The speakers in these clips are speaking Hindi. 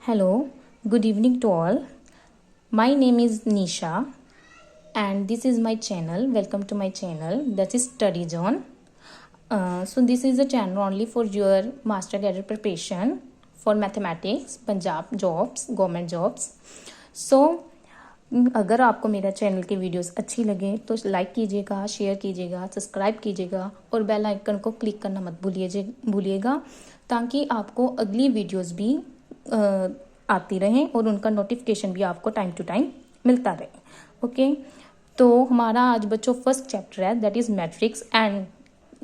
Hello, good evening to all. My name is Nisha and this is my channel. Welcome to my channel, that is Study Zone. So this is a channel only for your master career preparation for mathematics, Punjab jobs, government jobs. So अगर आपको मेरा चैनल की वीडियोस अच्छी लगे तो लाइक कीजिएगा, शेयर कीजिएगा, सब्सक्राइब कीजिएगा और बेल आइकन को क्लिक करना मत भूलिएगा ताकि आपको अगली वीडियोस भी आती रहें और उनका नोटिफिकेशन भी आपको टाइम टू टाइम मिलता रहे. ओके, तो हमारा आज बच्चों फर्स्ट चैप्टर है, that is matrix. And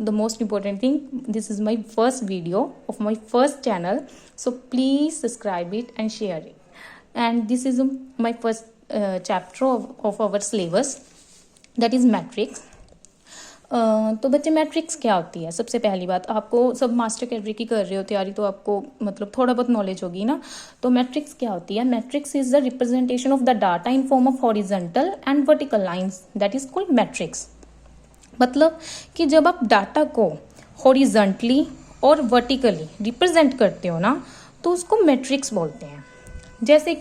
the most important thing, this is my first video of my first channel, so please subscribe it and share it. And this is my first chapter of our syllabus, that is matrix. तो बच्चे मैट्रिक्स क्या होती है? सबसे पहली बात, आपको सब मास्टर कैडरी की कर रहे हो तैयारी तो आपको मतलब थोड़ा बहुत नॉलेज होगी ना. तो मैट्रिक्स क्या होती है? Matrix is the representation of the data in form of horizontal and vertical lines, that is called matrix. मतलब कि जब आप डाटा को हॉरिजॉन्टली और वर्टिकली रिप्रेजेंट करते हो ना तो उसको मैट्रिक्स बोलते हैं. जैसे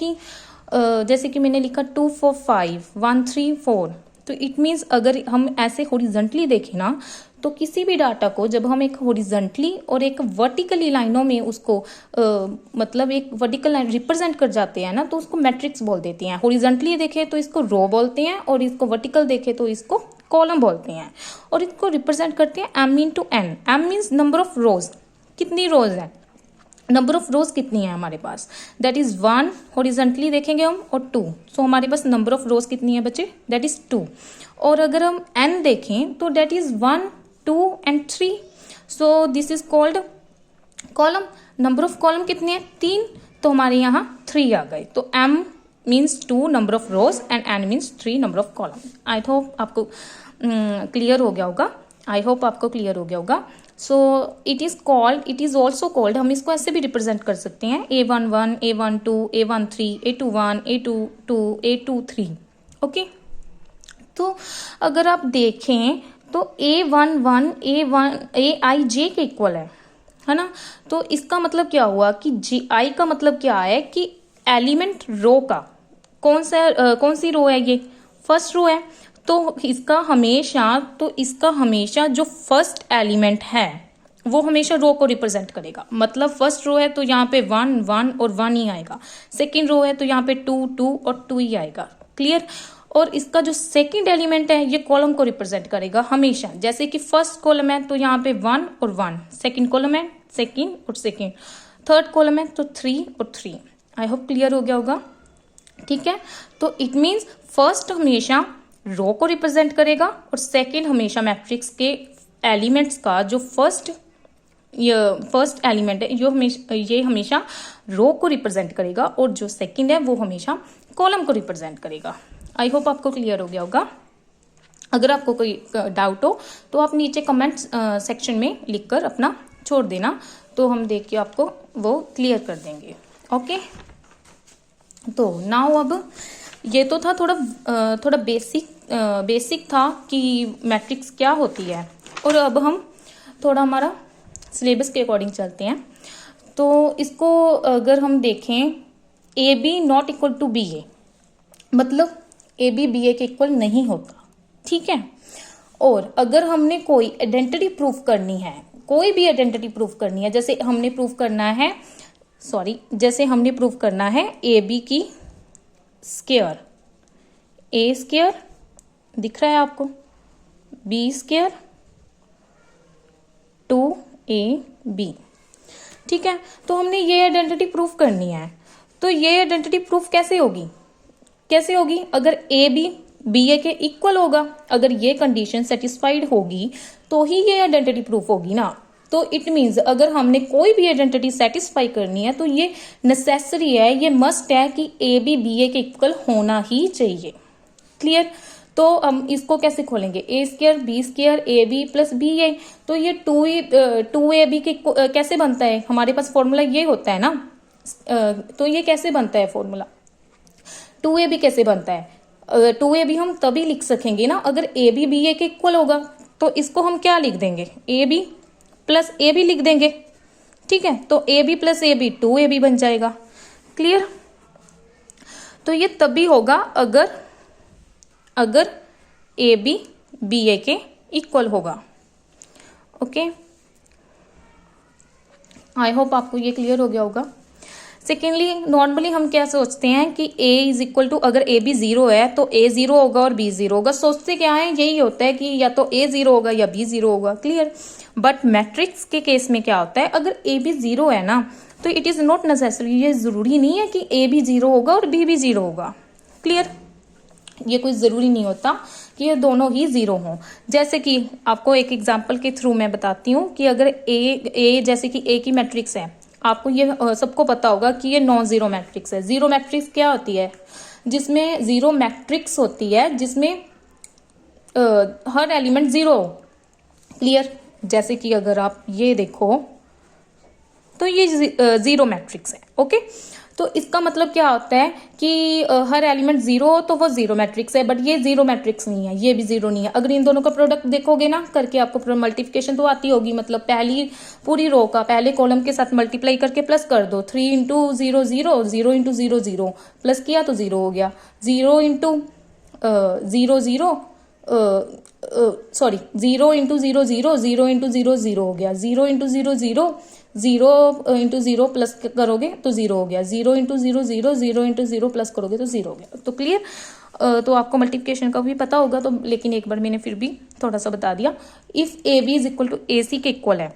कि मैंने लिखा 2 4 5 1 3 4, तो इट मीन्स अगर हम ऐसे हॉरिजॉन्टली देखें ना तो किसी भी डाटा को जब हम एक हॉरिजॉन्टली और एक वर्टिकली लाइनों में उसको मतलब एक वर्टिकल लाइन रिप्रेजेंट कर जाते हैं ना तो उसको मैट्रिक्स बोल देते हैं. हॉरिजॉन्टली देखे तो इसको रो बोलते हैं और इसको वर्टिकल देखे तो इसको कॉलम बोलते हैं. और इसको रिप्रेजेंट करते हैं m into n. m means number of रोज. कितनी रोज है? नंबर ऑफ रोज कितनी है हमारे पास? दैट इज 1 हॉरिजॉन्टली देखेंगे हम और 2. सो हमारे पास नंबर ऑफ रोज कितनी है बच्चे? That is 2. और अगर हम n देखें तो that is 1 2 and 3. So this is called column. Number of column कितने हैं? 3. तो हमारे यहाँ 3 आ गए. तो m means 2 number of rose and n means 3 number of column. I hope आपको क्लियर हो गया होगा. So it is also called, हम इसको ऐसे भी रिप्रेजेंट कर सकते हैं A11, A12, A13, A21, A22, A23. Okay, तो अगर आप देखें तो A11 Aij के इक्वल है ना. तो इसका मतलब क्या हुआ कि Gi का मतलब क्या है कि एलिमेंट रो का कौन सी रो है? ये फर्स्ट रो है. तो इसका हमेशा जो फर्स्ट एलिमेंट है वो हमेशा रो को रिप्रेजेंट करेगा. मतलब फर्स्ट रो है तो यहाँ पे 1 1 और 1 ही आएगा. सेकंड रो है तो यहाँ पे 2 2 और 2 ही आएगा. क्लियर? और इसका जो सेकंड एलिमेंट है ये कॉलम को रिप्रेजेंट करेगा हमेशा. जैसे कि फर्स्ट कॉलम है तो यहाँ पे 1 और 1, सेकंड कॉलम है सेकंड और सेकंड, थर्ड कॉलम है तो 3 और 3. आई होप क्लियर हो गया होगा. ठीक है, तो इट मीन्स फर्स्ट हमेशा रो को रिप्रेजेंट करेगा और सेकंड हमेशा मैट्रिक्स के एलिमेंट्स का जो फर्स्ट एलिमेंट है ये हमेशा रो को रिप्रेजेंट करेगा और जो सेकंड है वो हमेशा कॉलम को रिप्रेजेंट करेगा. आई होप आपको क्लियर हो गया होगा. अगर आपको कोई डाउट हो तो आप नीचे कमेंट सेक्शन में लिखकर अपना छोड़ देना, तो हम देख के आपको वो क्लियर कर देंगे. ओके, तो नाउ अब ये तो था थोड़ा बेसिक था कि मैट्रिक्स क्या होती है. और अब हम थोड़ा हमारा सिलेबस के अकॉर्डिंग चलते हैं. तो इसको अगर हम देखें AB not equal to BA, मतलब AB BA के इक्वल नहीं होता. ठीक है, और अगर हमने कोई आइडेंटिटी प्रूफ करनी है, कोई भी आइडेंटिटी प्रूफ करनी है, जैसे हमने प्रूफ करना है AB की स्क्वायर, A स्क्वायर दिख रहा है आपको, B स्क्वायर 2AB. ठीक है, तो हमने ये आइडेंटिटी प्रूफ करनी है. तो ये आइडेंटिटी प्रूफ कैसे होगी? अगर AB BA के इक्वल होगा, अगर ये कंडीशन सेटिस्फाइड होगी तो ही ये आइडेंटिटी प्रूफ होगी ना. तो इट मीन्स अगर हमने कोई भी आइडेंटिटी सेटिस्फाई करनी है तो ये नेसेसरी है, ये मस्ट है कि AB BA के इक्वल होना ही चाहिए. क्लियर? तो हम इसको कैसे खोलेंगे? A square B square AB plus BA. तो ये 2AB के कैसे बनता है? हमारे पास फॉर्मूला ये होता है ना. तो ये कैसे बनता है फॉर्मूला? 2AB कैसे बनता है? 2AB हम तभी लिख सकेंगे ना अगर AB BA के इक्वल होगा. तो इसको हम क्या लिख देंगे? AB प्लस AB लिख देंगे. ठीक है, तो AB प्लस AB 2AB बन जाएगा. क्लियर। तो ये तभी होगा अगर ए बी बी ए के इक्वल होगा। ओके, आई होप आपको ये क्लियर हो गया होगा। सेकेंडली, नॉर्मली हम क्या सोचते हैं कि a इज इक्वल टू, अगर ए बी जीरो है तो a जीरो होगा और b जीरो होगा। सोचते क्या है, यही होता है कि या तो a जीरो होगा या b जीरो होगा। क्लियर। बट मैट्रिक्स के केस में क्या होता है, अगर a b जीरो है ना तो इट इज नॉट नेसेसरी, ये जरूरी नहीं है कि a भी जीरो होगा और b भी जीरो होगा। क्लियर। ये कोई जरूरी नहीं होता कि ये दोनों ही जीरो हों। जैसे कि आपको एक एग्जांपल के थ्रू मैं बताती हूँ कि अगर ए जैसे कि ए की मैट्रिक्स है, आपको ये सबको पता होगा कि ये नॉन जीरो मैट्रिक्स है। जीरो मैट्रिक्स क्या होती है, जिसमें जीरो मैट्रिक्स होती है जिसमें हर एलिमेंट जीरो हो। क्लियर। जैसे कि अगर आप ये देखो तो ये जीरो मैट्रिक्स है। ओके, तो इसका मतलब क्या होता है कि हर एलिमेंट जीरो हो तो वो जीरो मैट्रिक्स है, बट ये जीरो मैट्रिक्स नहीं है, ये भी जीरो नहीं है। अगर इन दोनों का प्रोडक्ट देखोगे ना करके, आपको मल्टीप्लिकेशन तो आती होगी, मतलब पहली पूरी रो का पहले कॉलम के साथ मल्टीप्लाई करके प्लस कर दो। 3 इंटू 0 0, 0 इंटू 0 0, प्लस किया तो 0 हो गया। 0 इंटू 0 0, सॉरी 0 इंटू 0 0, 0 इंटू 0 0 हो गया। 0 इंटू 0 0, 0 इंटू 0 प्लस करोगे तो 0 हो गया। 0 इंटू 0 0, 0 इंटू 0 प्लस करोगे तो 0 हो गया। तो क्लियर। तो आपको मल्टीप्लिकेशन का भी पता होगा, तो लेकिन एक बार मैंने फिर भी थोड़ा सा बता दिया। If a b is equal to a c के इक्वल है,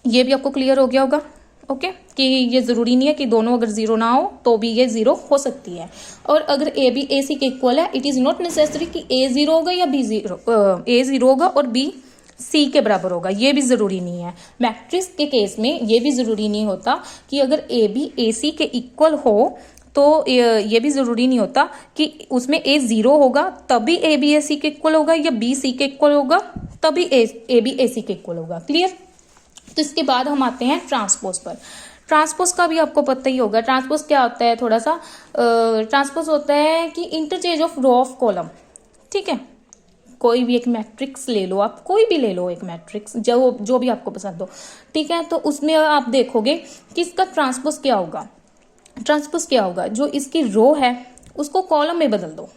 ये भी आपको क्लियर हो गया होगा। ओके, कि ये जरूरी नहीं है कि दोनों अगर जीरो ना हो तो भी ये जीरो हो सकती है। और अगर ए बी ए सी के इक्वल है, इट इज नॉट नेसेसरी कि ए जीरो होगा या बी जीरो, ए जीरो होगा और बी सी के बराबर होगा, ये भी जरूरी नहीं है। मैट्रिक्स के केस में ये भी जरूरी नहीं होता कि अगर ए बी ए सी के इक्वल हो तो ये भी जरूरी नहीं होता कि उसमें ए जीरो होगा तभी ए बी ए सी के इक्वल होगा, या बी सी के इक्वल होगा तभी ए बी ए सी के इक्वल होगा। क्लियर। तो इसके बाद हम आते हैं ट्रांसपोज पर। ट्रांसपोज का भी आपको पता ही होगा। ट्रांसपोज क्या होता है, थोड़ा सा ट्रांसपोज होता है कि interchange of row of column. ठीक है, कोई भी एक मैट्रिक्स ले लो, आप कोई भी ले लो एक मैट्रिक्स, जो भी आपको पसंद हो। ठीक है, तो उसमें आप देखोगे कि इसका ट्रांसपोज क्या होगा। ट्रांसपोज क्या होगा, जो इसकी रो है उसको कॉलम में बदल दो।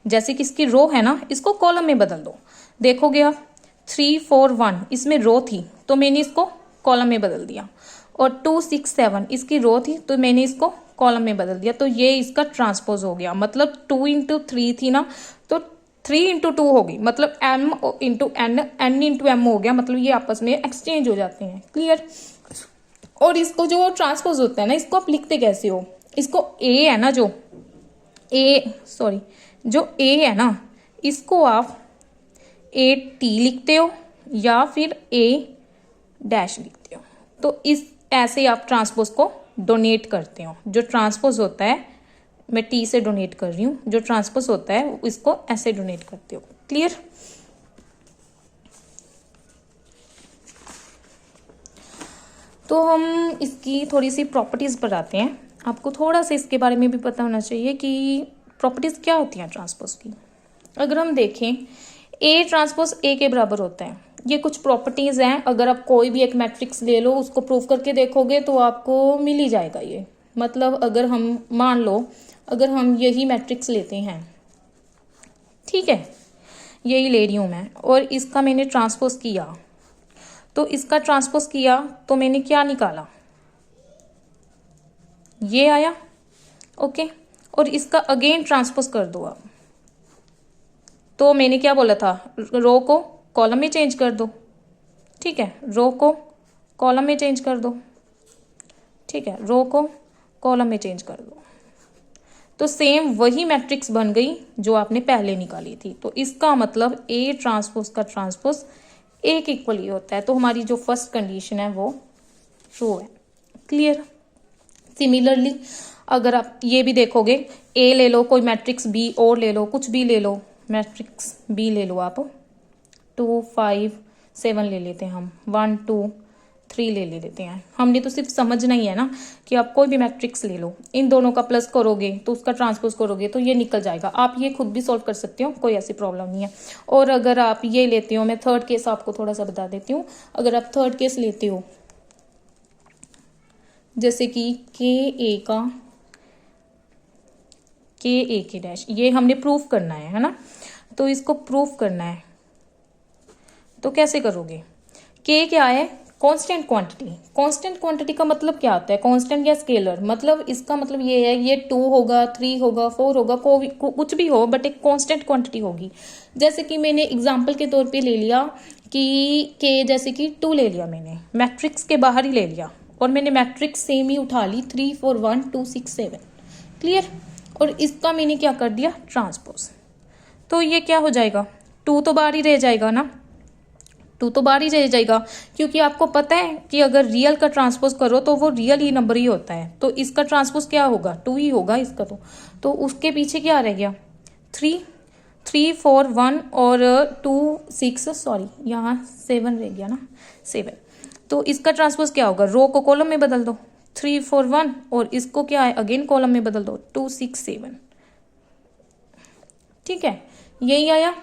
जैसे कि इसकी रो है ना, इसको कॉलम में बदल दो। देखोगे आप 3 4 1 इसमें रो थी तो मैंने इसको कॉलम में बदल दिया, और 2 6 7 इसकी रो थी तो मैंने इसको कॉलम में बदल दिया। तो ये इसका ट्रांसपोज हो गया। मतलब 2 इंटू 3 थी ना, तो 3 इंटू 2 होगी, मतलब m into n into m हो गया। मतलब ये आपस में एक्सचेंज हो जाते हैं। क्लियर। और इसको जो ट्रांसपोज होता है ना, इसको आप लिखते कैसे हो, इसको a है ना, जो a है ना, इसको आप ए टी लिखते हो या फिर ए डैश लिखते हो। तो इस ऐसे आप ट्रांसपोज को डोनेट करते हो। जो ट्रांसपोज होता है, मैं टी से डोनेट कर रही हूँ, जो ट्रांसपोज होता है इसको ऐसे डोनेट करते हो। क्लियर। तो हम इसकी थोड़ी सी प्रॉपर्टीज पर आते हैं। आपको थोड़ा सा इसके बारे में भी पता होना चाहिए कि प्रॉपर्टीज क्या होती हैं ट्रांसपोज की। अगर हम देखें, ए ट्रांसपोज ए के बराबर होता है, ये कुछ प्रॉपर्टीज हैं। अगर आप कोई भी एक मैट्रिक्स ले लो, उसको प्रूव करके देखोगे तो आपको मिल ही जाएगा ये। मतलब अगर हम मान लो, अगर हम यही मैट्रिक्स लेते हैं, ठीक है, यही ले रही हूं मैं, और इसका मैंने ट्रांसपोज किया, तो इसका ट्रांसपोज किया तो मैंने क्या निकाला, ये आया। ओके, और इसका अगेन ट्रांसपोज कर दो आप, तो मैंने क्या बोला था, रो को कॉलम में चेंज कर दो। ठीक है, रो को कॉलम में चेंज कर दो। ठीक है, रो को कॉलम में चेंज कर दो, तो सेम वही मैट्रिक्स बन गई जो आपने पहले निकाली थी। तो इसका मतलब ए ट्रांसपोज का ट्रांसपोज ए के इक्वल ही होता है। तो हमारी जो फर्स्ट कंडीशन है वो ट्रू है। क्लियर। सिमिलरली अगर आप ये भी देखोगे, ए ले लो, कोई मैट्रिक्स बी और ले लो, कुछ भी ले लो, मैट्रिक्स बी ले लो आप, 2 5 7 ले लेते हैं हम, 1 2 3 ले लेते हैं। हमने तो सिर्फ समझना ही है ना कि आप कोई भी मैट्रिक्स ले लो, इन दोनों का प्लस करोगे तो उसका ट्रांसपोज करोगे तो ये निकल जाएगा। आप ये खुद भी सॉल्व कर सकते हो, कोई ऐसी प्रॉब्लम नहीं है। और अगर आप ये लेते हो, मैं थर्ड केस आपको थोड़ा सा बता देती हूँ। अगर आप थर्ड केस लेते हो, जैसे कि के ए का के ए के डैश, ये हमने प्रूफ करना है ना। तो इसको प्रूफ करना है तो कैसे करोगे? के क्या है? Constant quantity. कांस्टेंट क्वांटिटी का मतलब क्या होता है? कांस्टेंट या स्केलर, मतलब इसका मतलब ये है ये 2 होगा, 3 होगा, 4 होगा, कुछ भी हो, बट एक कांस्टेंट क्वांटिटी होगी। जैसे कि मैंने एग्जांपल के तौर पे ले लिया कि के जैसे कि 2 ले लिया, मैंने मैट्रिक्स के बाहर ही ले लिया और मैंने मैट्रिक्स सेम ही उठा ली 3 4 1 2 6 7। क्लियर? और इसका मैंने क्या कर दिया? ट्रांसपोज। तो ये क्या हो जाएगा? 2 तो बाहर ही रह जाएगा ना, 2 तो बाहर ही रह जाएगा, क्योंकि आपको पता है कि अगर रियल का ट्रांसपोज करो तो वो रियल ही नंबर ही होता है। तो इसका ट्रांसपोज क्या होगा? 2 ही होगा इसका। तो उसके पीछे क्या रह गया? 3 4 1 और 2 6, सॉरी यहाँ 7 रह गया ना, 7। तो इसका ट्रांसपोज क्या होगा? रो को कॉलम में बदल दो, 3 4 1, और इसको क्या है? अगेन कॉलम में बदल दो, 2 6 7। ठीक है, यही आया।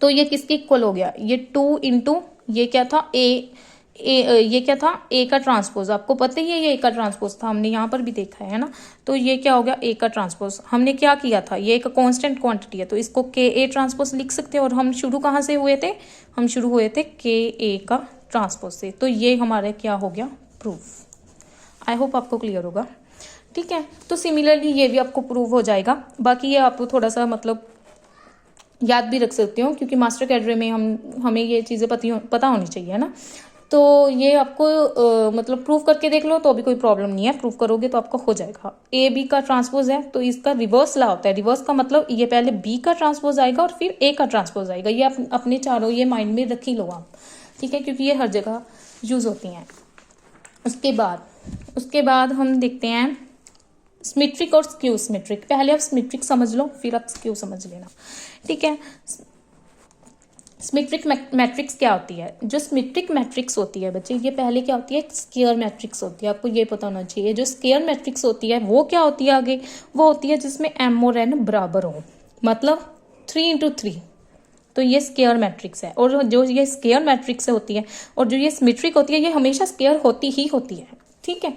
तो ये किसके इक्वल हो गया? ये 2 इंटू ये क्या था? ये क्या था? ए का ट्रांसपोज। आपको पता ही है ये ए का ट्रांसपोज था, हमने यहाँ पर भी देखा है ना। तो ये क्या हो गया? ए का ट्रांसपोज। हमने क्या किया था? ये एक कांस्टेंट क्वांटिटी है तो इसको के ए ट्रांसपोज लिख सकते हैं। और हम शुरू कहाँ से हुए थे? हम शुरू हुए थे के ए का ट्रांसपोज से। तो ये हमारे क्या हो गया? प्रूफ। आई होप आपको क्लियर होगा। ठीक है, तो सिमिलरली ये भी आपको प्रूव हो जाएगा। बाकी ये आपको थोड़ा सा मतलब याद भी रख सकते हो, क्योंकि मास्टर कैडरे में हमें ये चीज़ें पता होनी चाहिए, है ना। तो ये आपको मतलब प्रूफ करके देख लो तो भी कोई प्रॉब्लम नहीं है, प्रूफ करोगे तो आपका हो जाएगा। ए बी का ट्रांसपोज है तो इसका रिवर्स ला होता है। रिवर्स का मतलब ये पहले बी का ट्रांसपोज आएगा और फिर ए का ट्रांसपोज आएगा। ये अपने चारों ये माइंड में रख ही लो आप, ठीक है, क्योंकि ये हर जगह यूज होती हैं। उसके बाद हम देखते हैं सिमेट्रिक और स्क्यू सिमेट्रिक। पहले आप सिमेट्रिक समझ लो फिर आप स्क्यू समझ लेना, ठीक है। सिमेट्रिक मैट्रिक्स क्या होती है? जो सिमेट्रिक मैट्रिक्स होती है बच्चे, ये पहले क्या होती है? स्क्वायर मैट्रिक्स होती है। आपको ये पता होना चाहिए। जो स्क्वायर मैट्रिक्स होती है वो क्या होती है? आगे वो होती है जिसमें m और n बराबर हो, मतलब 3 into 3। तो ये स्क्वायर मैट्रिक्स है। और जो ये स्क्वायर मैट्रिक्स होती है और जो ये सिमेट्रिक होती है ये हमेशा स्क्वायर होती ही होती है, ठीक है।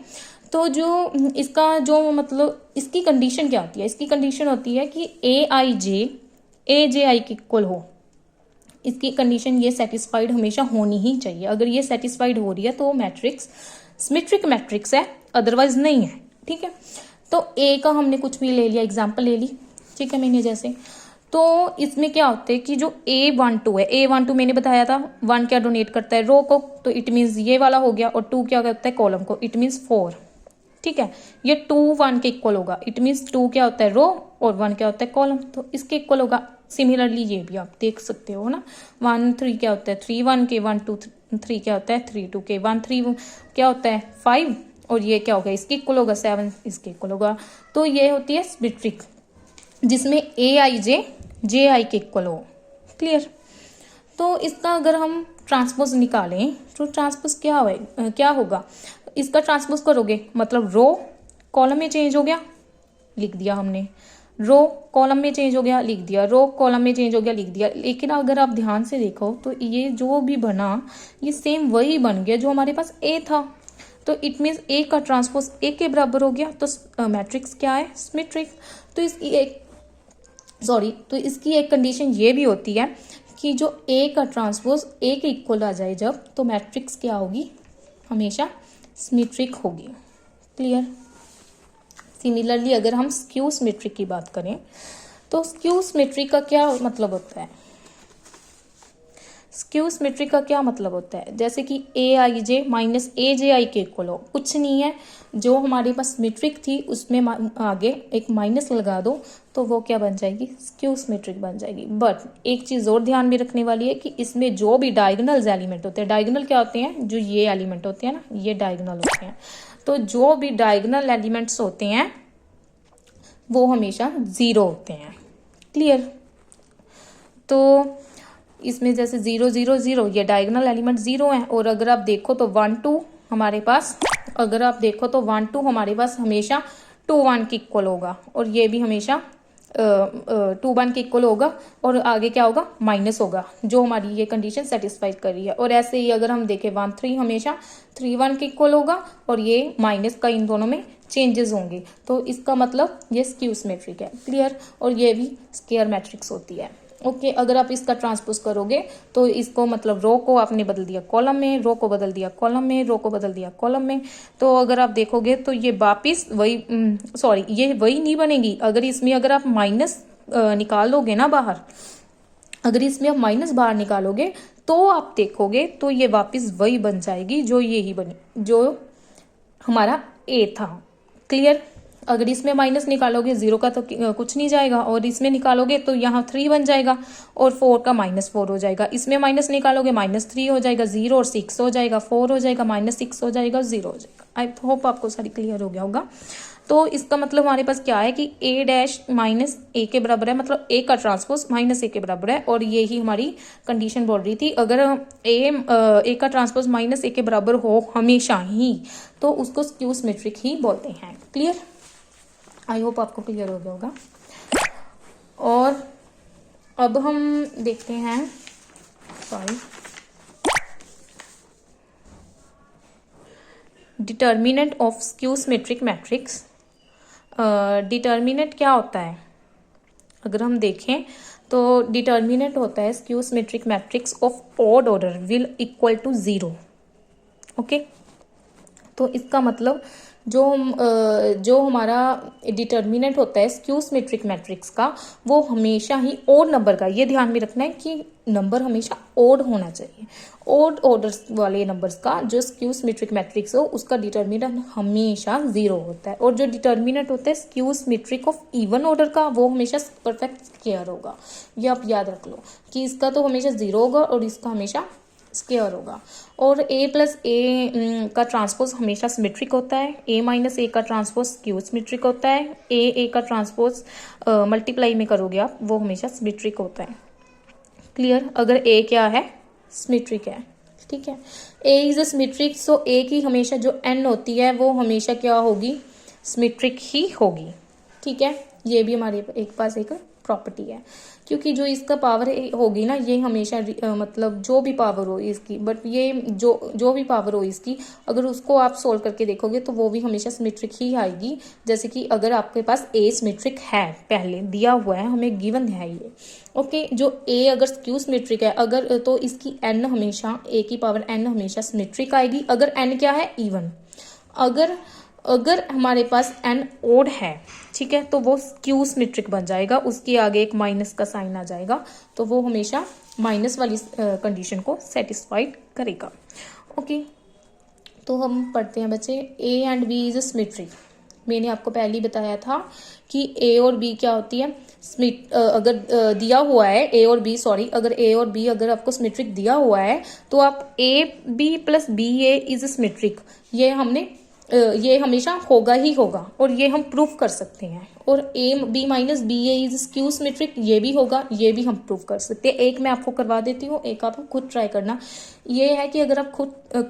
तो जो इसका जो मतलब इसकी कंडीशन क्या होती है? इसकी कंडीशन होती है कि ए जे आई के इक्वल हो। इसकी कंडीशन ये सेटिस्फाइड हमेशा होनी ही चाहिए। अगर ये सेटिस्फाइड हो रही है तो मैट्रिक्स सिमेट्रिक मैट्रिक्स है, अदरवाइज नहीं है, ठीक है। तो ए का हमने कुछ भी ले लिया, एग्जांपल ले ली, ठीक है, मैंने जैसे। तो इसमें क्या होता है कि जो A12 है, A12 मैंने बताया था 1 क्या डोनेट करता है? रो को, तो इट मीन्स ये वाला हो गया। और 2 क्या करता है? कॉलम को, इट मीन्स 4, ठीक है। ये 2 1 के इक्वल होगा, इट मीन्स 2 क्या होता है? रो, और 1 क्या होता है? कॉलम, तो इसके इक्वल होगा। सिमिलरली ये भी आप देख सकते हो ना, 1 3 क्या होता है? 3 1 के, 1 2 3 क्या होता है? 3 2 के, 1 3 क्या होता है? 5, और ये क्या होगा? इसके इक्वल होगा 7, इसके इक्वल होगा। तो ये होती है सिमेट्रिक, जिसमें जे आई के इक्वल हो। क्लियर? तो इसका अगर हम ट्रांसपोज निकालें तो ट्रांसपोज क्या होगा? इसका ट्रांसपोज करोगे मतलब रो कॉलम में चेंज हो गया, लिख दिया हमने। रो कॉलम में चेंज हो गया, लिख दिया। रो कॉलम में चेंज हो गया, लिख दिया। लेकिन अगर आप ध्यान से देखो तो ये जो भी बना ये सेम वही बन गया जो हमारे पास ए था। तो इट मीन्स ए का ट्रांसपोज ए के बराबर हो गया। तो मैट्रिक्स क्या है? सिमेट्रिक। तो इसकी एक कंडीशन ये भी होती है कि जो ए का ट्रांसपोज ए के इक्वल आ जाए जब, तो मैट्रिक्स क्या होगी? हमेशा सिमेट्रिक होगी। क्लियर? सिमिलरली अगर हम स्क्यू सिमेट्रिक की बात करें तो स्क्यू सिमेट्रिक का क्या मतलब होता है? स्क्यू सिमेट्रिक का क्या मतलब होता है? जैसे कि ए आई जे माइनस ए जे आई के इक्वल हो, कुछ नहीं है, जो हमारे पास सिमेट्रिक थी उसमें आगे एक माइनस लगा दो तो वो क्या बन जाएगी? स्क्यू सिमेट्रिक बन जाएगी। बट एक चीज और ध्यान में रखने वाली है कि इसमें जो भी डायगोनल एलिमेंट होते हैं, डायगोनल क्या होते हैं? जो ये एलिमेंट होते हैं ना, ये डायगोनल होते हैं। तो जो भी डायगोनल एलिमेंट्स होते हैं वो हमेशा 0 होते हैं। क्लियर? तो इसमें जैसे 0 0 0 ये डायगोनल एलिमेंट 0 है। और अगर आप देखो तो 1 2 हमारे पास, अगर आप देखो तो 1 2 हमारे पास हमेशा 2 1 के इक्वल होगा, और ये भी हमेशा 2 1 के इक्वल होगा। और आगे क्या होगा? माइनस होगा, जो हमारी ये कंडीशन सेटिस्फाई कर रही है। और ऐसे ही अगर हम देखें 1 3 हमेशा 3 1 के इक्वल होगा, और ये माइनस का इन दोनों में चेंजेस होंगे, तो इसका मतलब ये स्क्यू सिमेट्रिक है। क्लियर। और ये भी स्क्वायर मैट्रिक्स होती है। ओके अगर आप इसका ट्रांसपोज करोगे तो इसको मतलब रो को आपने बदल दिया कॉलम में, रो को बदल दिया कॉलम में, रो को बदल दिया कॉलम में, तो अगर आप देखोगे तो ये वापिस वही सॉरी ये वही नहीं बनेगी। अगर इसमें अगर आप माइनस निकाल लोगे ना बाहर, अगर इसमें आप माइनस बाहर निकालोगे तो आप देखोगे तो ये वापस वही बन जाएगी जो ये ही बनी, जो हमारा ए था। क्लियर। अगर इसमें माइनस निकालोगे 0 का तो कुछ नहीं जाएगा, और इसमें निकालोगे तो यहाँ 3 बन जाएगा और 4 का -4 हो जाएगा। इसमें माइनस निकालोगे -3 हो जाएगा, 0 और 6 हो जाएगा, 4 हो जाएगा, -6 हो जाएगा, 0 हो जाएगा। आई होप आपको सारी क्लियर हो गया होगा। तो इसका मतलब हमारे पास क्या है कि a डैश माइनस ए के बराबर है, मतलब a का ट्रांसपोज माइनस ए के बराबर है, और ये ही हमारी कंडीशन बोल रही थी। अगर a का ट्रांसपोज माइनस ए के बराबर हो हमेशा ही, तो उसको स्क्यू सिमेट्रिक ही बोलते हैं। क्लियर। आई होप आपको क्लियर हो गया होगा। और अब हम देखते हैं determinant of skew symmetric matrix. Determinant क्या होता है, अगर हम देखें तो डिटर्मिनेंट होता है skew symmetric matrix of odd order will equal to 0। Okay तो इसका मतलब जो हमारा डिटर्मिनेंट होता है स्क्यू सिमेट्रिक मैट्रिक्स का, वो हमेशा ही ओड नंबर का, ये ध्यान में रखना है कि नंबर हमेशा ओड होना चाहिए। ओड ऑर्डर्स वाले नंबर्स का जो स्क्यू सिमेट्रिक मैट्रिक्स हो उसका डिटर्मिनेंट हमेशा 0 होता है, और जो डिटर्मिनेंट होता है skew symmetric of even order का वो हमेशा परफेक्ट स्क्वायर होगा। ये आप याद रख लो कि इसका तो हमेशा 0 होगा और इसका हमेशा स्क्वायर होगा। और a प्लस ए का ट्रांसपोज हमेशा सिमेट्रिक होता है, a माइनस ए का ट्रांसपोज स्क्यू सिमेट्रिक होता है, a का ट्रांसपोज मल्टीप्लाई में करोगे आप वो हमेशा सिमेट्रिक होता है। क्लियर। अगर a क्या है, सिमेट्रिक है। ठीक है, a is a symmetric, so a की हमेशा जो n होती है वो हमेशा क्या होगी, सिमेट्रिक ही होगी। ठीक है, ये भी हमारे एक पास एक प्रॉपर्टी है, क्योंकि जो इसका पावर होगी ना ये हमेशा मतलब जो भी पावर हो इसकी, बट ये जो भी पावर हो इसकी, अगर उसको आप सोल्व करके देखोगे तो वो भी हमेशा सिमेट्रिक ही आएगी। जैसे कि अगर आपके पास a सिमेट्रिक है, पहले दिया हुआ है, हमें गिवन है ये। ओके जो a अगर स्क्यू सिमेट्रिक है अगर, तो इसकी n हमेशा a की पावर n हमेशा सिमेट्रिक आएगी। अगर n क्या है, इवन। अगर हमारे पास n ओड है, ठीक है, तो वो स्क्यू सिमेट्रिक बन जाएगा, उसके आगे एक माइनस का साइन आ जाएगा, तो वो हमेशा माइनस वाली कंडीशन को सेटिस्फाइड करेगा। ओके तो हम पढ़ते हैं बच्चे, a and b is symmetric. मैंने आपको पहले ही बताया था कि a और b क्या होती है, अगर दिया हुआ है a और b, सॉरी अगर a और b अगर आपको सिमेट्रिक दिया हुआ है तो आप ab plus B A is symmetric, ये हमेशा होगा ही होगा, और ये हम प्रूफ कर सकते हैं। और a b minus B A is skew symmetric, ये भी होगा, ये भी हम प्रूफ कर सकते हैं। एक मैं आपको करवा देती हूँ, एक आप खुद ट्राई करना। ये है कि अगर आप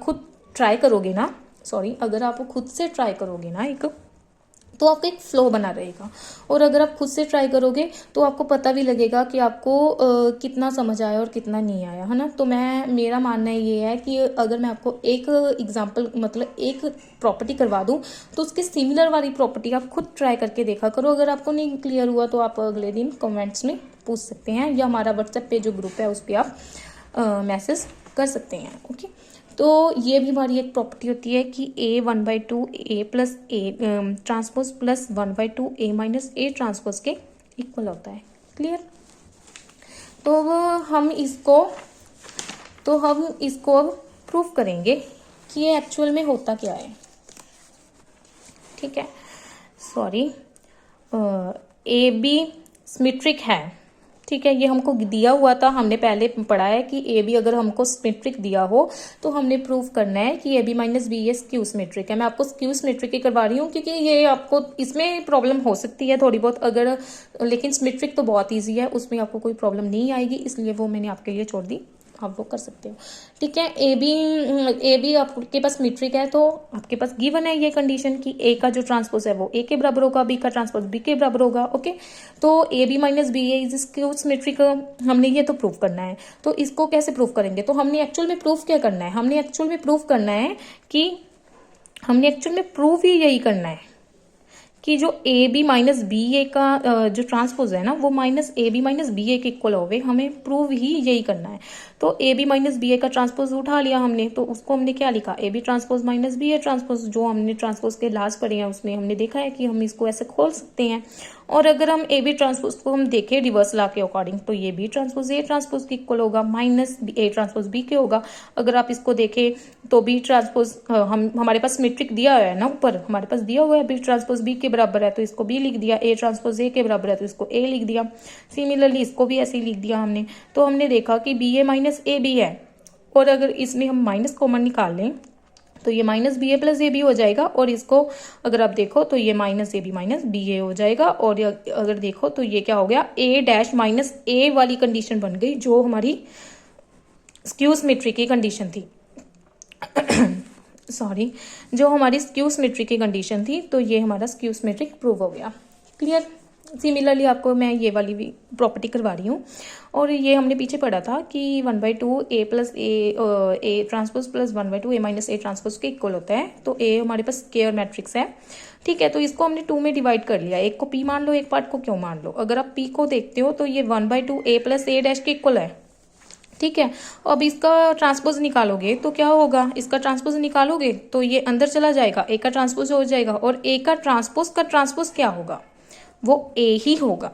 खुद ट्राई करोगे ना, सॉरी अगर आप खुद से ट्राई करोगे ना एक, तो आपका एक फ्लो बना रहेगा, और अगर आप खुद से ट्राई करोगे तो आपको पता भी लगेगा कि आपको कितना समझ आया और कितना नहीं आया, है ना। तो मेरा मानना ये है कि अगर मैं आपको एक एग्जांपल मतलब एक प्रॉपर्टी करवा दूं तो उसके सिमिलर वाली प्रॉपर्टी आप खुद ट्राई करके देखा करो। अगर आपको नहीं क्लियर हुआ तो आप अगले दिन कमेंट्स में पूछ सकते हैं, या हमारा व्हाट्सएप पे जो ग्रुप है उस पर आप मैसेज कर सकते हैं। ओके तो ये भी हमारी एक प्रॉपर्टी होती है कि a 1/2 a plus a transpose plus 1/2 a minus a transpose के इक्वल होता है। क्लियर। तो हम इसको अब प्रूफ करेंगे कि ये एक्चुअल में होता क्या है। ठीक है, सॉरी ए बी सिमेट्रिक है, ठीक है, ये हमको दिया हुआ था, हमने पहले पढ़ा है कि ए बी अगर हमको सिमेट्रिक दिया हो तो हमने प्रूफ करना है कि ए बी माइनस बी ये स्क्यू सिमेट्रिक है। मैं आपको स्क्यू सिमेट्रिक ही करवा रही हूँ क्योंकि ये आपको इसमें प्रॉब्लम हो सकती है थोड़ी बहुत, अगर लेकिन सिमेट्रिक तो बहुत ईजी है, उसमें आपको कोई प्रॉब्लम नहीं आएगी, इसलिए वो मैंने आपके लिए छोड़ दी, आप वो कर सकते हो। ठीक है, ए बी आपके पास सिमेट्रिक है तो आपके पास गिवन है ये कंडीशन कि ए का जो ट्रांसपोज है वो ए के बराबर होगा, बी का ट्रांसपोज बी के बराबर होगा। ओके तो A B minus B A is skew symmetric, हमने ये तो प्रूफ करना है। तो इसको कैसे प्रूफ करेंगे, तो हमने एक्चुअल में प्रूफ क्या करना है, हमने एक्चुअल में प्रूफ करना है कि हमने एक्चुअल में प्रूफ ही यही करना है कि जो a B minus B a का जो ट्रांसपोज है ना वो minus A B minus B a के इक्वल होवे, हमें प्रूव ही यही करना है। तो A B minus B a का ट्रांसपोज उठा लिया हमने, तो उसको हमने क्या लिखा, A B transpose minus B A transpose. जो हमने ट्रांसपोज के लास्ट पढ़े हैं उसमें हमने देखा है कि हम इसको ऐसे खोल सकते हैं। और अगर हम ए बी ट्रांसपोज को हम देखें रिवर्स ला के अकॉर्डिंग, तो ये बी ट्रांसपोज ए ट्रांसपोज के इक्वल होगा, माइनस ए ट्रांसपोज बी के होगा। अगर आप इसको देखें तो बी ट्रांसपोज हम हमारे पास सिमेट्रिक दिया हुआ है ना, ऊपर हमारे पास दिया हुआ है बी ट्रांसपोज बी के बराबर है तो इसको बी लिख दिया, ए ट्रांसपोज ए के बराबर है तो इसको ए लिख दिया। सिमिलरली इसको भी ऐसे ही लिख दिया हमने। तो हमने देखा कि B A minus A B है, और अगर इसमें हम माइनस कॉमन निकाल लें तो ये minus B a plus a b हो जाएगा, और इसको अगर आप देखो तो ये minus A B minus B a हो जाएगा। और अगर देखो तो ये क्या हो गया, ए डैश माइनस ए वाली कंडीशन बन गई जो हमारी स्क्यू सिमेट्री की कंडीशन थी। सॉरी, जो हमारी स्क्यू सिमेट्री की कंडीशन थी, तो ये हमारा स्क्यू सिमेट्रिक प्रूव हो गया। क्लियर। सिमिलरली आपको मैं ये वाली भी प्रॉपर्टी करवा रही हूँ। और ये हमने पीछे पढ़ा था कि 1/2 a plus a transpose plus 1/2 a minus a transpose के इक्वल होता है। तो ए हमारे पास स्क्वायर मैट्रिक्स है, ठीक है। तो इसको हमने 2 में डिवाइड कर लिया, एक को पी मान लो, एक पार्ट को क्यों मान लो। अगर आप पी को देखते हो तो ये 1/2 ए प्लस ए डैश के इक्वल है, ठीक है। अब इसका ट्रांसपोज निकालोगे तो क्या होगा, इसका ट्रांसपोज निकालोगे तो ये अंदर चला जाएगा, ए का ट्रांसपोज हो जाएगा, और ए का ट्रांसपोज क्या होगा, वो ए ही होगा,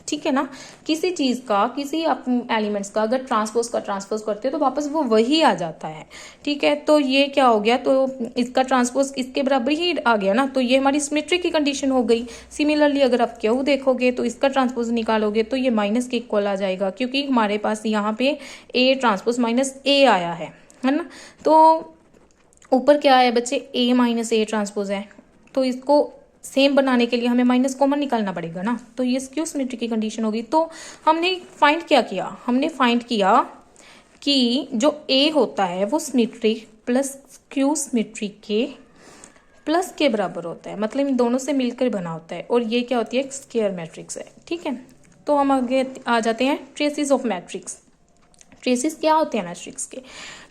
ठीक है ना। किसी चीज का, किसी एलिमेंट्स का अगर ट्रांसपोज करते हो तो वापस वो वही आ जाता है, ठीक है। तो ये क्या हो गया, तो इसका ट्रांसपोज इसके बराबर ही आ गया ना, तो ये हमारी सिमेट्री की कंडीशन हो गई। सिमिलरली अगर आप क्यू देखोगे तो इसका ट्रांसपोज निकालोगे तो ये माइनस के इक्वल आ जाएगा, क्योंकि हमारे पास यहाँ पे ए ट्रांसपोज माइनस ए आया है ना। तो ऊपर क्या है बच्चे, ए माइनस ए ट्रांसपोज है, तो इसको सेम बनाने के लिए हमें माइनस कॉमन निकालना पड़ेगा ना। तो ये स्क्यू सिमेट्री की कंडीशन होगी। तो हमने फाइंड क्या किया, हमने फाइंड किया कि जो ए होता है वो सिमेट्री प्लस स्क्यू सिमेट्री के प्लस के बराबर होता है, मतलब इन दोनों से मिलकर बना होता है, और ये क्या होती है, एक स्क्वायर मैट्रिक्स है, ठीक है। तो हम आगे आ जाते हैं ट्रेसेस ऑफ मैट्रिक्स। ट्रेसेस क्या होते हैं मैट्रिक्स के,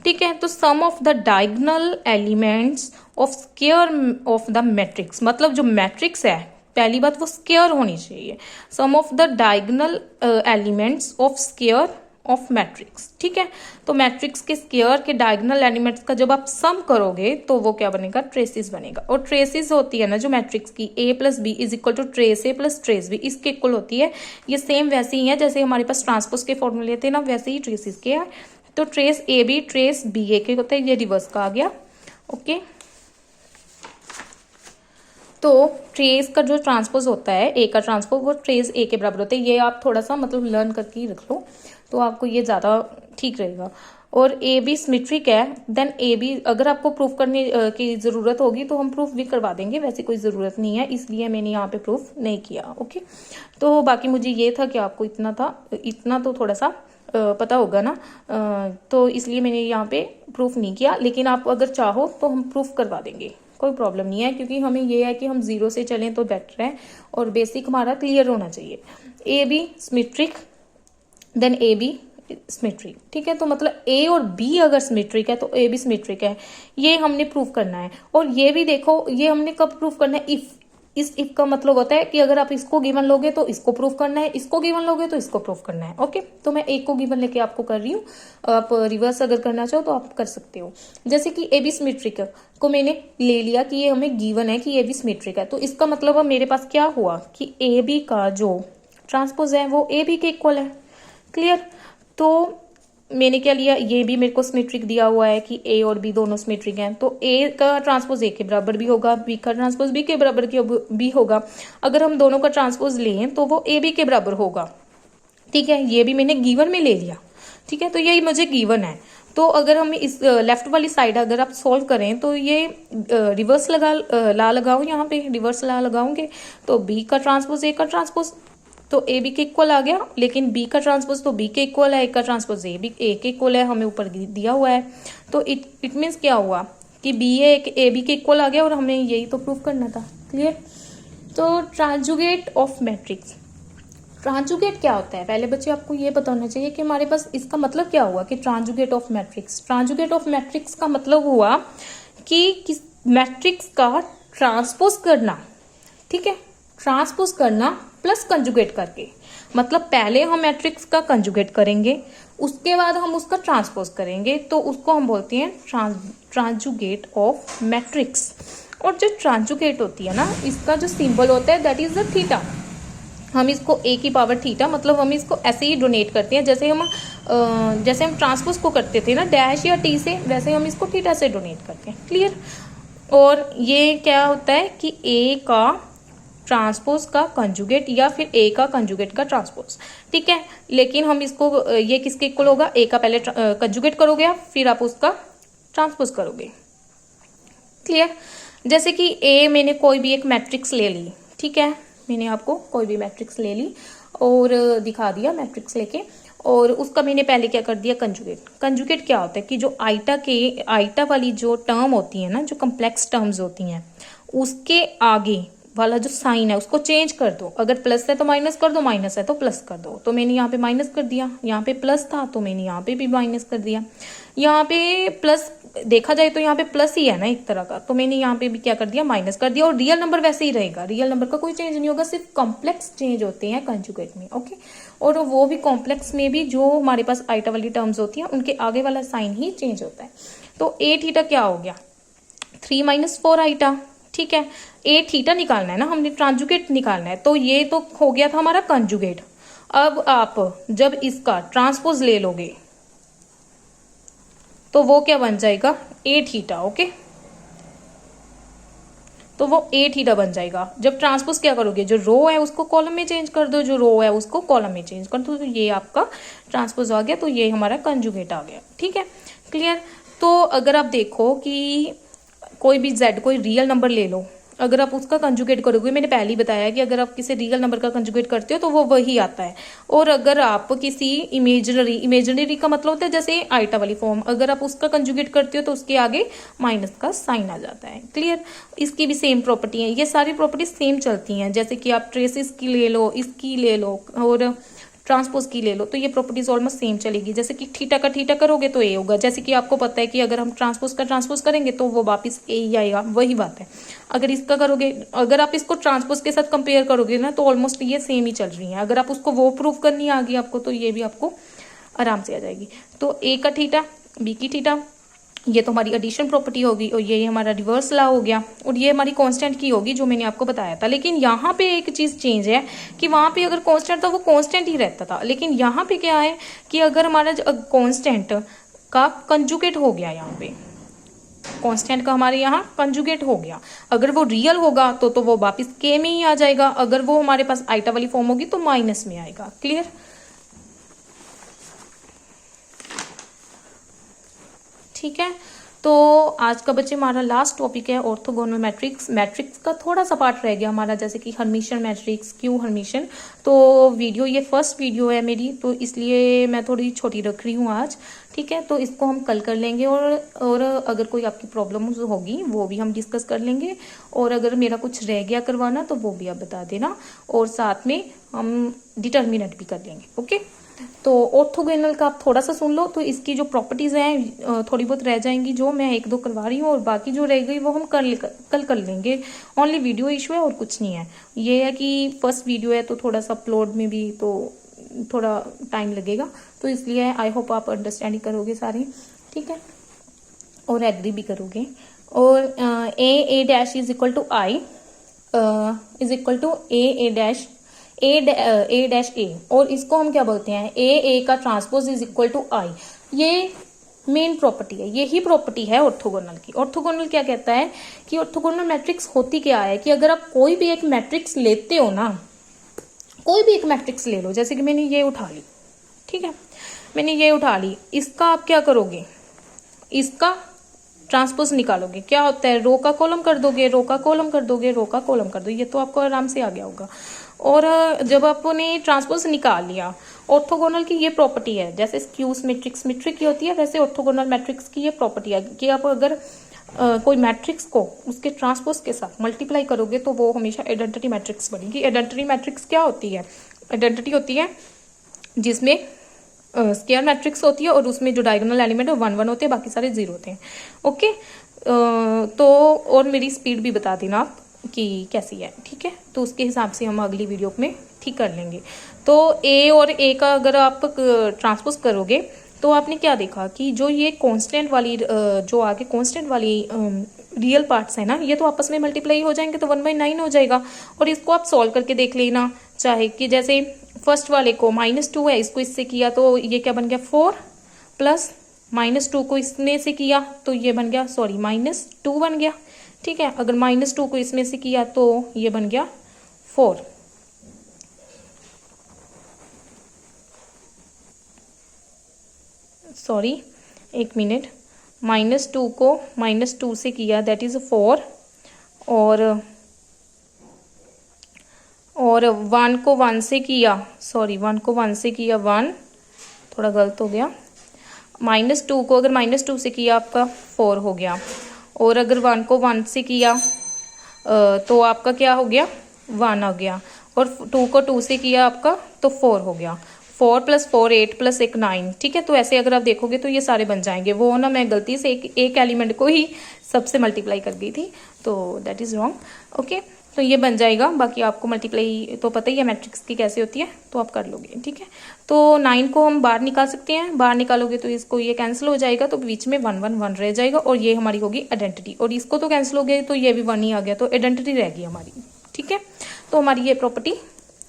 ठीक है। तो sum of the diagonal elements of square of the matrix, मतलब जो मैट्रिक्स है पहली बात वो स्क्वायर होनी चाहिए। Sum of the diagonal elements of square of matrix, ठीक है। तो मैट्रिक्स के स्क्वायर के डायगोनल एलिमेंट्स का जब आप सम करोगे तो वो क्या बनेगा, ट्रेसेस बनेगा। और ट्रेसेस होती है ना जो मैट्रिक्स की, a plus b is equal to trace a plus trace b, इसके इक्वल होती है। ये सेम वैसे ही है जैसे हमारे पास ट्रांसपोज के फॉर्मूले थे ना, वैसे ही ट्रेसेस के है। तो trace a b trace b a के होते हैं, ये रिवर्स का आ गया, ओके। तो ट्रेस का जो ट्रांसपोज होता है, ए का ट्रांसपोज वो ट्रेस ए के बराबर होते हैं। ये आप थोड़ा सा मतलब लर्न करके ही रख लो तो आपको ये ज़्यादा ठीक रहेगा। और ए बी सिमेट्रिक है, देन ए बी अगर आपको प्रूफ करने की ज़रूरत होगी तो हम प्रूफ भी करवा देंगे, वैसे कोई ज़रूरत नहीं है, इसलिए मैंने यहाँ पे प्रूफ नहीं किया, ओके। तो बाकी मुझे ये था कि आपको इतना तो थोड़ा सा पता होगा ना, तो इसलिए मैंने यहाँ पे प्रूफ नहीं किया। लेकिन आप अगर चाहो तो हम प्रूफ करवा देंगे, कोई प्रॉब्लम नहीं है, क्योंकि हमें ये है कि हम 0 से चलें तो बेटर है, और बेसिक हमारा क्लियर होना चाहिए। A B symmetric, then A B symmetric, ठीक है। तो मतलब ए और बी अगर सिमेट्रिक है तो ए बी सिमेट्रिक है, ये हमने प्रूफ करना है। और ये भी देखो, ये हमने कब प्रूफ करना है, इस इफ का मतलब होता है कि अगर आप इसको गिवन लोगे तो इसको प्रूफ करना है, इसको गिवन लोगे तो इसको प्रूफ करना है, ओके। तो मैं एक को गिवन लेके आपको कर रही हूँ, आप रिवर्स अगर करना चाहो तो आप कर सकते हो। जैसे कि ए बी सिमेट्रिक को मैंने ले लिया कि ये हमें गिवन है कि ए बी सिमेट्रिक है, तो इसका मतलब अब मेरे पास क्या हुआ कि ए बी का जो ट्रांसपोज है वो ए बी के इक्वल है, क्लियर। तो मैंने क्या लिया, ये भी मेरे को सिमेट्रिक दिया हुआ है कि ए और बी दोनों सिमेट्रिक हैं, तो ए का ट्रांसपोज ए के बराबर भी होगा, बी का ट्रांसपोज बी के बराबर भी होगा। अगर हम दोनों का ट्रांसपोज लें तो वो ए बी के बराबर होगा, ठीक है। ये भी मैंने गिवन में ले लिया, ठीक है। तो यही मुझे गिवन है। तो अगर हम इस लेफ्ट वाली साइड अगर आप सॉल्व करें तो ये रिवर्स ला लगाओ, यहाँ पे रिवर्स ला लगाओगे तो बी का ट्रांसपोज ए का ट्रांसपोज तो ए बी के इक्वल आ गया, लेकिन बी का ट्रांसपोज तो बी के इक्वल है, ए का ट्रांसपोज ए के इक्वल है, हमें ऊपर दिया हुआ है। तो इट मीन्स क्या हुआ कि बी ए बी के इक्वल आ गया, और हमें यही तो प्रूफ करना था, क्लियर। तो ट्रांजुगेट ऑफ मैट्रिक्स, ट्रांजुगेट क्या होता है, पहले बच्चे आपको ये बताना चाहिए कि हमारे पास इसका मतलब क्या हुआ कि ट्रांजुगेट ऑफ मैट्रिक्स। ट्रांजुगेट ऑफ मैट्रिक्स का मतलब हुआ कि मैट्रिक्स का ट्रांसपोज करना, ठीक है, ट्रांसपोज करना प्लस कंजुगेट करके, मतलब पहले हम मैट्रिक्स का कंजुगेट करेंगे, उसके बाद हम उसका ट्रांसपोज करेंगे, तो उसको हम बोलते हैं ट्रांजुगेट ऑफ मैट्रिक्स। और जो ट्रांजुगेट होती है ना, इसका जो सिंबल होता है दैट इज द थीटा। हम इसको ए की पावर थीटा, मतलब हम इसको ऐसे ही डोनेट करते हैं, जैसे हम ट्रांसपोज को करते थे ना डैश या टी से, वैसे हम इसको थीटा से डोनेट करते हैं। क्लियर। और ये क्या होता है कि ए का ट्रांसपोज का कंजुगेट या फिर ए का कंजुगेट का ट्रांसपोज, ठीक है। लेकिन हम इसको, ये किसके इक्वल होगा, ए का पहले कंजुगेट करोगे आप, फिर आप उसका ट्रांसपोज करोगे। क्लियर। जैसे कि ए, मैंने कोई भी एक मैट्रिक्स ले ली, ठीक है, मैंने आपको कोई भी मैट्रिक्स ले ली और दिखा दिया मैट्रिक्स लेके, और उसका मैंने पहले क्या कर दिया, कंजुगेट। कंजुगेट क्या होता है कि जो आइटा वाली जो टर्म होती है ना, जो कम्प्लेक्स टर्म्स होती हैं, उसके आगे वाला जो साइन है उसको चेंज कर दो। अगर प्लस है तो माइनस कर दो, माइनस है तो प्लस कर दो। तो मैंने यहाँ पे माइनस कर दिया, यहाँ पे प्लस था तो मैंने यहाँ पे भी माइनस कर दिया। यहाँ पे प्लस देखा जाए तो यहाँ पे प्लस ही है ना एक तरह का, तो मैंने यहाँ पे भी क्या कर दिया, माइनस कर दिया। और रियल नंबर वैसे ही रहेगा, रियल नंबर का कोई चेंज नहीं होगा, सिर्फ कॉम्प्लेक्स चेंज होते हैं कंजुगेट में। ओके, और वो भी कॉम्प्लेक्स में भी जो हमारे पास आइटा वाली टर्म्स होती हैं उनके आगे वाला साइन ही चेंज होता है। तो ए थीटा क्या हो गया, 3 - 4 आइटा, ठीक है। ए थीटा निकालना है ना, हमने ट्रांजुगेट निकालना है, तो ये तो हो गया था हमारा कंजुगेट। अब आप जब इसका ट्रांसपोज ले लोगे तो वो क्या बन जाएगा, ए थीटा। ओके, तो वो ए थीटा बन जाएगा। जब ट्रांसपोज क्या करोगे, जो रो है उसको कॉलम में चेंज कर दो, जो रो है उसको कॉलम में चेंज कर दो, तो ये आपका ट्रांसपोज आ गया, तो ये हमारा कंजुगेट आ गया। ठीक है, क्लियर। तो अगर आप देखो कि कोई भी जेड, कोई रियल नंबर ले लो, अगर आप उसका कंजुगेट करोगे, मैंने पहले ही बताया कि अगर आप किसी रियल नंबर का कंजुगेट करते हो तो वो वही आता है। और अगर आप किसी इमेजिनरी का मतलब होता है जैसे आइटा वाली फॉर्म, अगर आप उसका कंजुगेट करते हो तो उसके आगे माइनस का साइन आ जाता है। क्लियर। इसकी भी सेम प्रॉपर्टी है, ये सारी प्रॉपर्टी सेम चलती हैं। जैसे कि आप ट्रेसिस की ले लो, इसकी ले लो और ट्रांसपोज की ले लो, तो ये प्रॉपर्टीज ऑलमोस्ट सेम चलेगी। जैसे कि थीटा का थीटा करोगे तो ए होगा, जैसे कि आपको पता है कि अगर हम ट्रांसपोज का ट्रांसपोज करेंगे तो वो वापस ए ही आएगा, वही बात है। अगर इसका करोगे, अगर आप इसको ट्रांसपोज के साथ कंपेयर करोगे ना, तो ऑलमोस्ट ये सेम ही चल रही है। अगर आप उसको वो प्रूव करनी आ गई आपको, तो ये भी आपको आराम से आ जाएगी। तो ए का थीटा, बी की थीटा, ये तो हमारी एडिशन प्रॉपर्टी होगी, और ये हमारा रिवर्स लॉ हो गया, और ये हमारी कांस्टेंट की होगी जो मैंने आपको बताया था। लेकिन यहाँ पे एक चीज चेंज है कि वहां पे अगर कांस्टेंट था वो कांस्टेंट ही रहता था, लेकिन यहाँ पे क्या है कि अगर हमारा कांस्टेंट का कंजुगेट हो गया, यहाँ पे कांस्टेंट का हमारे यहाँ कंजुगेट हो गया, अगर वो रियल होगा तो वो वापिस के में ही आ जाएगा, अगर वो हमारे पास आइटा वाली फॉर्म होगी तो माइनस में आएगा। क्लियर। ठीक है, तो आज का बच्चे हमारा लास्ट टॉपिक है ऑर्थोगोनल मैट्रिक्स। मैट्रिक्स का थोड़ा सा पार्ट रह गया हमारा, जैसे कि हर्मिशन मैट्रिक्स, क्यू हर्मिशन। तो वीडियो, ये फर्स्ट वीडियो है मेरी, तो इसलिए मैं थोड़ी छोटी रख रही हूँ आज। ठीक है, तो इसको हम कल कर लेंगे, और अगर कोई आपकी प्रॉब्लम होगी वो भी हम डिस्कस कर लेंगे, और अगर मेरा कुछ रह गया करवाना तो वो भी आप बता देना, और साथ में हम डिटर्मिनेंट भी कर लेंगे। ओके, तो ऑर्थोगोनल का आप थोड़ा सा सुन लो, तो इसकी जो प्रॉपर्टीज हैं थोड़ी बहुत रह जाएंगी, जो मैं 1-2 करवा रही हूँ, और बाकी जो रह गई वो हम कल कर लेंगे। ओनली वीडियो इशू है और कुछ नहीं है। ये है कि फर्स्ट वीडियो है तो थोड़ा सा अपलोड में भी तो थोड़ा टाइम लगेगा, तो इसलिए आई होप आप अंडरस्टैंडिंग करोगे सारे। ठीक है, और एग्री भी करोगे। और a dash is equal to I is equal to a dash a dash a, और इसको हम क्या बोलते हैं, ए का transpose is equal to I. ये मेन प्रॉपर्टी है, यही प्रॉपर्टी है ऑर्थोगोनल की। ऑर्थोगोनल क्या कहता है कि ऑर्थोगोनल मैट्रिक्स होती क्या है कि अगर आप कोई भी एक मैट्रिक्स लेते हो ना, कोई भी एक मैट्रिक्स ले लो, जैसे कि मैंने ये उठा ली, ठीक है, मैंने ये उठा ली, इसका आप क्या करोगे, इसका ट्रांसपोज निकालोगे। क्या होता है, रो का कॉलम कर दोगे, रो का कॉलम कर दोगे, रो का कॉलम कर दो, ये तो आपको आराम से आ गया होगा। और जब आपने ट्रांसपोज निकाल लिया, ऑर्थोगोनल की ये प्रॉपर्टी है, जैसे स्क्यू सिमेट्रिक की होती है, वैसे ऑर्थोगोनल मैट्रिक्स की ये प्रॉपर्टी है कि आप अगर कोई मैट्रिक्स को उसके ट्रांसपोज के साथ मल्टीप्लाई करोगे तो वो हमेशा आइडेंटिटी मैट्रिक्स बनेगी। आइडेंटिटी मैट्रिक्स क्या होती है, आइडेंटिटी होती है जिसमें स्क्वायर मैट्रिक्स होती है और उसमें जो डायगोनल एलिमेंट है 1 1 होते हैं, बाकी सारे 0 होते हैं। ओके, तो और मेरी स्पीड भी बता देना आप, कि कैसी है, ठीक है। तो उसके हिसाब से हम अगली वीडियो में ठीक कर लेंगे। तो ए और ए का अगर आप ट्रांसपोज करोगे तो आपने क्या देखा कि जो ये कांस्टेंट वाली जो आगे कांस्टेंट वाली रियल पार्ट्स है ना, ये तो आपस में मल्टीप्लाई हो जाएंगे, तो 1/9 हो जाएगा। और इसको आप सॉल्व करके देख लेना चाहे कि जैसे फर्स्ट वाले को -2 है, इसको इससे किया तो ये क्या बन गया 4, प्लस -2 को इसमें से किया तो ये बन गया -2 बन गया, ठीक है। अगर -2 को इसमें से किया तो ये बन गया 4। सॉरी, एक मिनट, -2 को -2 से किया दैट इज 4, और 1 को 1 से किया, सॉरी 1 को 1 से किया 1, थोड़ा गलत हो गया। -2 को अगर -2 से किया आपका 4 हो गया, और अगर 1 को 1 से किया तो आपका क्या हो गया 1 आ गया, और 2 को 2 से किया आपका तो 4 हो गया। 4 + 4 8 + 1 9, ठीक है। तो ऐसे अगर आप देखोगे तो ये सारे बन जाएंगे। वो ना मैं गलती से एक एलिमेंट को ही सबसे मल्टीप्लाई कर गई थी, तो दैट इज रॉन्ग। ओके, तो ये बन जाएगा। बाकी आपको मल्टीप्लाई तो पता ही है मैट्रिक्स की कैसे होती है, तो आप कर लोगे, ठीक है। तो 9 को हम बाहर निकाल सकते हैं, बाहर निकालोगे तो इसको ये कैंसिल हो जाएगा, तो बीच में 1 1 1 रह जाएगा, और ये हमारी होगी आइडेंटिटी। और इसको तो कैंसिल हो गया तो ये भी 1 ही आ गया, तो आइडेंटिटी रह गई हमारी, ठीक है। तो हमारी ये प्रॉपर्टी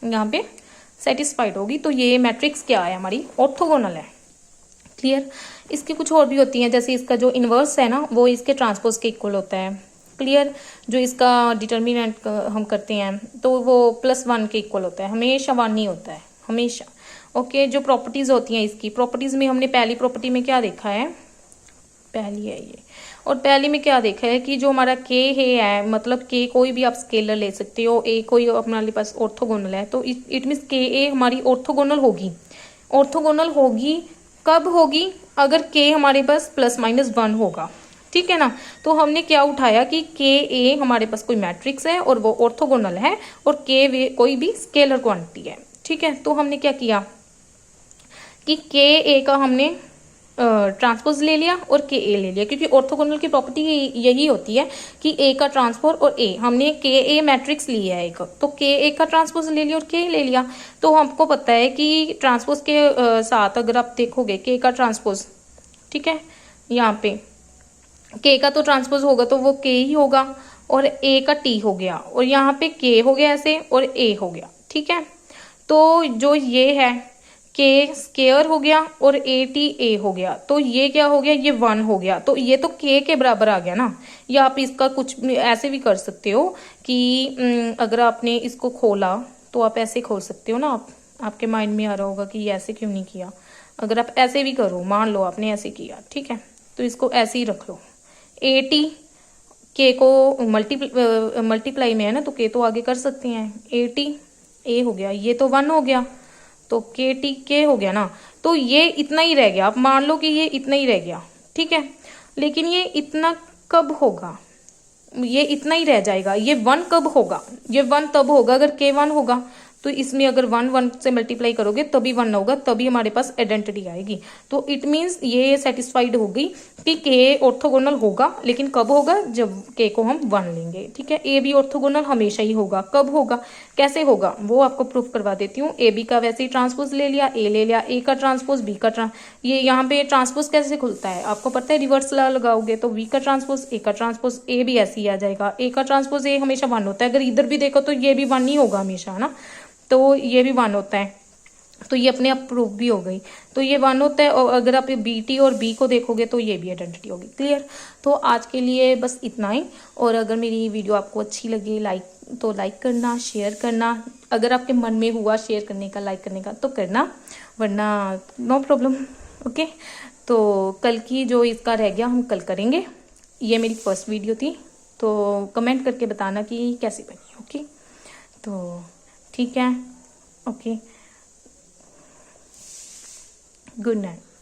यहाँ पे सेटिस्फाइड होगी। तो ये मैट्रिक्स क्या है हमारी, ऑर्थोगोनल है। क्लियर। इसकी कुछ और भी होती हैं, जैसे इसका जो इनवर्स है ना वो इसके ट्रांसपोज के इक्वल होता है। क्लियर। जो इसका डिटर्मिनेंट हम करते हैं तो वो +1 के इक्वल होता है, हमेशा 1 ही होता है, हमेशा। ओके, जो प्रॉपर्टीज होती हैं इसकी, प्रॉपर्टीज में हमने पहली प्रॉपर्टी में क्या देखा है, पहली है ये, और पहली में क्या देखा है कि जो हमारा के है, मतलब के कोई भी आप स्केलर ले सकते हो, ए कोई हमारे पास ऑर्थोगोनल है, तो इट मीन्स के ए हमारी ऑर्थोगोनल होगी। ऑर्थोगोनल होगी कब होगी, अगर के हमारे पास ±1 होगा, ठीक है ना। तो हमने क्या उठाया कि के ए हमारे पास कोई मैट्रिक्स है और वो ऑर्थोगोनल है, और के कोई भी स्केलर क्वांटिटी है, ठीक है। तो हमने क्या किया कि के ए का हमने ट्रांसपोज ले लिया और के ए ले लिया, क्योंकि ऑर्थोगोनल की प्रॉपर्टी यही होती है कि ए का ट्रांसपोज और ए, हमने के ए मैट्रिक्स लिया है एक, तो के ए का ट्रांसपोज ले लिया और के ले लिया। तो हमको पता है कि ट्रांसपोज के साथ अगर आप देखोगे के का ट्रांसपोज, ठीक है, यहाँ पे के का तो ट्रांसपोज होगा तो वो के ही होगा, और ए का टी हो गया, और यहाँ पे के हो गया ऐसे और ए हो गया, ठीक है। तो जो ये है के स्केयर हो गया और ए टी ए हो गया, तो ये क्या हो गया, ये 1 हो गया, तो ये तो के बराबर आ गया ना। या आप इसका कुछ ऐसे भी कर सकते हो कि अगर आपने इसको खोला तो आप ऐसे खोल सकते हो ना, आपके माइंड में आ रहा होगा कि ये ऐसे क्यों नहीं किया। अगर आप ऐसे भी करो, मान लो आपने ऐसे किया, ठीक है, तो इसको ऐसे ही रख लो। ए टी के को मल्टीप्लाई में है ना, तो के तो आगे कर सकते हैं, ए टी ए हो गया, ये तो 1 हो गया, तो के टी के हो गया ना। तो ये इतना ही रह गया, आप मान लो कि ये इतना ही रह गया, ठीक है। लेकिन ये इतना कब होगा, ये इतना ही रह जाएगा। ये 1 कब होगा, ये 1 तब होगा अगर के 1 होगा, तो इसमें अगर 1 1 से मल्टीप्लाई करोगे तभी 1 होगा, तभी हमारे पास आइडेंटिटी आएगी। तो इट मीन्स ये सेटिस्फाइड होगी कि के ऑर्थोगोनल होगा, लेकिन कब होगा, जब के को हम 1 लेंगे, ठीक है। ए भी ऑर्थोगोनल हमेशा ही होगा, कब होगा, कैसे होगा, वो आपको प्रूफ करवा देती हूँ। ए बी का वैसे ही ट्रांसपोज ले लिया, ए ले लिया, ए का ट्रांसपोज बी का ये यहाँ पे ट्रांसपोज कैसे खुलता है आपको पता है, रिवर्स लगाओगे तो बी का ट्रांसपोज ए का ट्रांसपोज ए भी ऐसे ही आ जाएगा। ए का ट्रांसपोज ए हमेशा 1 होता है, अगर इधर भी देखो तो ये भी 1 ही होगा हमेशा, है ना। तो ये भी 1 होता है, तो ये अपने आप प्रूफ भी हो गई। तो ये 1 होता है, और अगर आप बी टी और बी को देखोगे तो ये भी आइडेंटिटी होगी। क्लियर। तो आज के लिए बस इतना ही, और अगर मेरी वीडियो आपको अच्छी लगी तो लाइक करना, शेयर करना, अगर आपके मन में हुआ शेयर करने का, लाइक करने का तो करना, वरना नो प्रॉब्लम। ओके, तो कल की जो इसका रह गया हम कल करेंगे। ये मेरी फर्स्ट वीडियो थी, तो कमेंट करके बताना कि कैसी बनी। ओके, तो ठीक है, ओके, गुड नाइट।